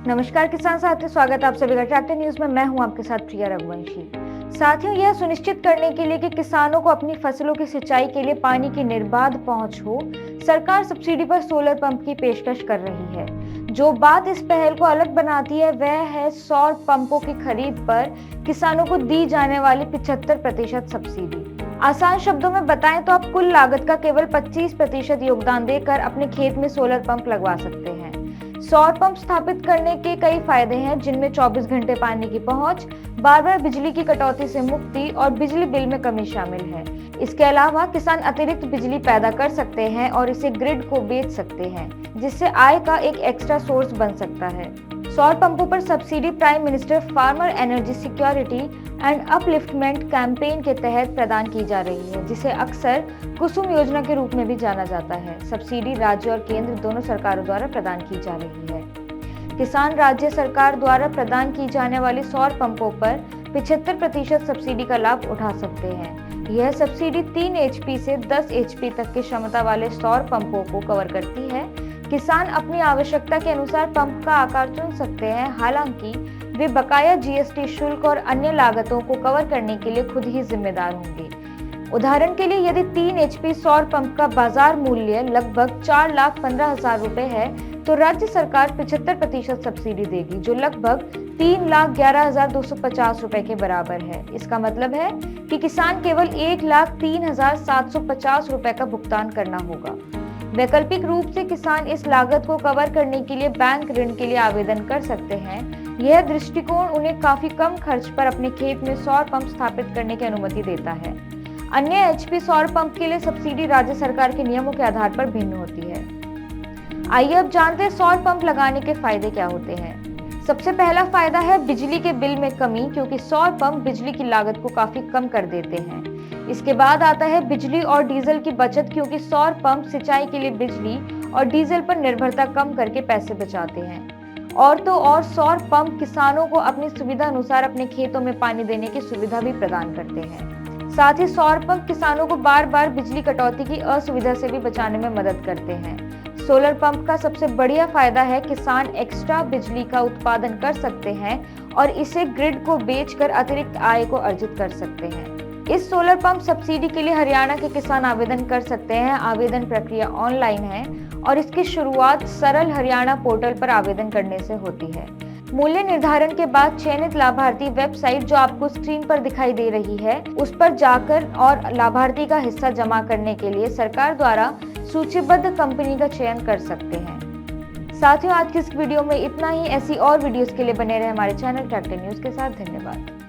नमस्कार किसान साथियों, स्वागत है आप सभी का ट्रैक्टर न्यूज में। मैं हूं आपके साथ प्रिया रघुवंशी। साथियों, यह सुनिश्चित करने के लिए कि किसानों को अपनी फसलों की सिंचाई के लिए पानी की निर्बाध पहुंच हो, सरकार सब्सिडी पर सोलर पंप की पेशकश कर रही है। जो बात इस पहल को अलग बनाती है वह है सौर पंपों की खरीद पर किसानों को दी जाने वाली 75% सब्सिडी। आसान शब्दों में बताएं तो आप कुल लागत का केवल 25% योगदान देकर अपने खेत में सोलर पंप लगवा सकते हैं। सौर पंप स्थापित करने के कई फायदे हैं, जिनमें 24 घंटे पानी की पहुंच, बार-बार बिजली की कटौती से मुक्ति और बिजली बिल में कमी शामिल है। इसके अलावा किसान अतिरिक्त बिजली पैदा कर सकते हैं और इसे ग्रिड को बेच सकते हैं, जिससे आय का एक एक्स्ट्रा सोर्स बन सकता है। सौर पंपों पर subsidy prime minister farmer energy security and upliftment campaign के तहत प्रदान की जा रही है, जिसे अक्सर कुसुम योजना के रूप में भी जाना जाता है। सब्सिडी राज्य और केंद्र दोनों सरकारों द्वारा प्रदान की जा रही है। किसान राज्य सरकार द्वारा प्रदान की जाने वाली सौर पंपों पर 75% सब्सिडी का लाभ उठा सकते हैं। यह सब्सिडी 3 HP से 10 HP तक की क्षमता वाले सौर पंपों को कवर करती है। किसान अपनी आवश्यकता के अनुसार पंप का आकार चुन सकते हैं, हालांकि वे बकाया GST शुल्क और अन्य लागतों को कवर करने के लिए खुद ही जिम्मेदार होंगे। उदाहरण के लिए यदि 3 HP सौर पंप का बाजार मूल्य लगभग 4,15,000 रुपए है, तो राज्य सरकार 75% सब्सिडी देगी, जो लगभग 3,11,250 रुपए के बराबर है। इसका मतलब है कि किसान केवल 1,03,750 रुपए का भुगतान करना होगा। वैकल्पिक रूप से किसान इस लागत को कवर करने के लिए बैंक ऋण के लिए आवेदन कर सकते हैं। यह दृष्टिकोण उन्हें काफी कम खर्च पर अपने खेत में सौर पंप स्थापित करने की अनुमति देता है। अन्य HP सौर पंप के लिए सब्सिडी राज्य सरकार के नियमों के आधार पर भिन्न होती है। आइए अब जानते हैं सौर पंप लगाने के फायदे क्या होते हैं। सबसे पहला फायदा है बिजली के बिल में कमी, क्योंकि सौर पंप बिजली की लागत को काफी कम कर देते हैं। इसके बाद आता है बिजली और डीजल की बचत, क्योंकि सौर पंप सिंचाई के लिए बिजली और डीजल पर निर्भरता कम करके पैसे बचाते हैं। और तो और सौर पंप किसानों को अपनी सुविधा अनुसार अपने खेतों में पानी देने की सुविधा भी प्रदान करते हैं। साथ ही सौर पंप किसानों को बार बार बिजली कटौती की असुविधा से भी बचाने में मदद करते हैं। सोलर पंप का सबसे बढ़िया फायदा है किसान एक्स्ट्रा बिजली का उत्पादन कर सकते हैं और इसे ग्रिड को बेचकर अतिरिक्त आय को अर्जित कर सकते हैं। इस सोलर पंप सब्सिडी के लिए हरियाणा के किसान आवेदन कर सकते हैं। आवेदन प्रक्रिया ऑनलाइन है और इसकी शुरुआत सरल हरियाणा पोर्टल पर आवेदन करने से होती है। मूल्य निर्धारण के बाद चयनित लाभार्थी वेबसाइट, जो आपको स्क्रीन पर दिखाई दे रही है, उस पर जाकर और लाभार्थी का हिस्सा जमा करने के लिए सरकार द्वारा सूचीबद्ध कंपनी का चयन कर सकते हैं। साथियों, आज की इस वीडियो में इतना ही। ऐसी और वीडियोस के लिए बने रहे हमारे चैनल ट्रैक्टर न्यूज के साथ। धन्यवाद।